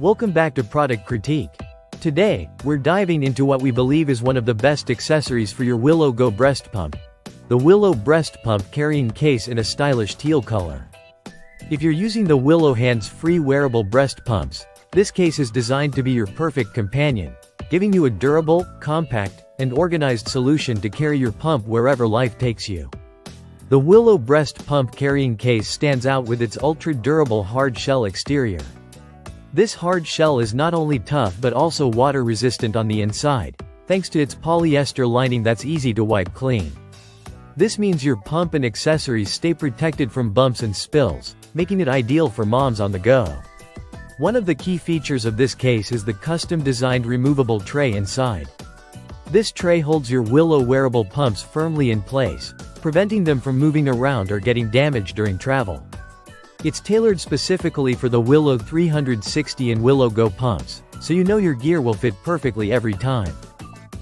Welcome back to Product Critique. Today, we're diving into what we believe is one of the best accessories for your Willow Go breast pump. The Willow breast pump carrying case in a stylish teal color. If you're using the Willow hands-free wearable breast pumps, this case is designed to be your perfect companion, giving you a durable, compact, and organized solution to carry your pump wherever life takes you. The Willow breast pump carrying case stands out with its ultra-durable hard shell exterior. This hard shell is not only tough but also water-resistant on the inside, thanks to its polyester lining that's easy to wipe clean. This means your pump and accessories stay protected from bumps and spills, making it ideal for moms on the go. One of the key features of this case is the custom-designed removable tray inside. This tray holds your Willow wearable pumps firmly in place, preventing them from moving around or getting damaged during travel. It's tailored specifically for the Willow 360 and Willow Go pumps, so you know your gear will fit perfectly every time.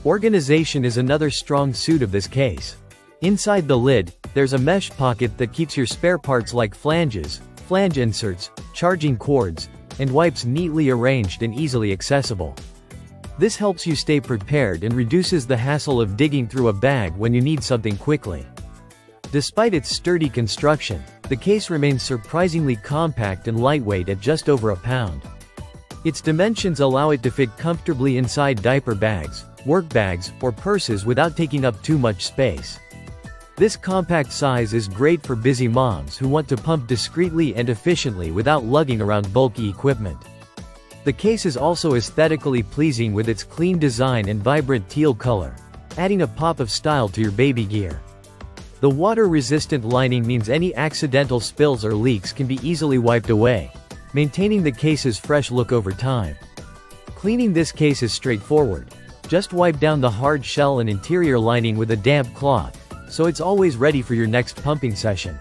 Organization is another strong suit of this case. Inside the lid, there's a mesh pocket that keeps your spare parts like flanges, flange inserts, charging cords, and wipes neatly arranged and easily accessible. This helps you stay prepared and reduces the hassle of digging through a bag when you need something quickly. Despite its sturdy construction, the case remains surprisingly compact and lightweight at just over a pound. Its dimensions allow it to fit comfortably inside diaper bags, work bags, or purses without taking up too much space. This compact size is great for busy moms who want to pump discreetly and efficiently without lugging around bulky equipment. The case is also aesthetically pleasing with its clean design and vibrant teal color, adding a pop of style to your baby gear. The water-resistant lining means any accidental spills or leaks can be easily wiped away, maintaining the case's fresh look over time. Cleaning this case is straightforward. Just wipe down the hard shell and interior lining with a damp cloth, so it's always ready for your next pumping session.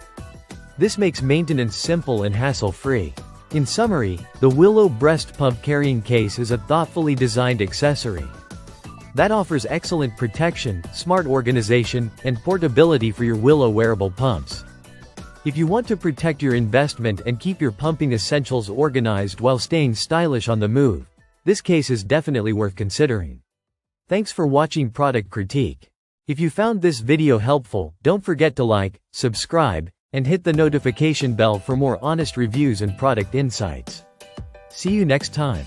This makes maintenance simple and hassle-free. In summary, the Willow breast pump carrying case is a thoughtfully designed accessory that offers excellent protection, smart organization, and portability for your Willow wearable pumps. If you want to protect your investment and keep your pumping essentials organized while staying stylish on the move, this case is definitely worth considering. Thanks for watching Product Critique. If you found this video helpful, don't forget to like, subscribe, and hit the notification bell for more honest reviews and product insights. See you next time.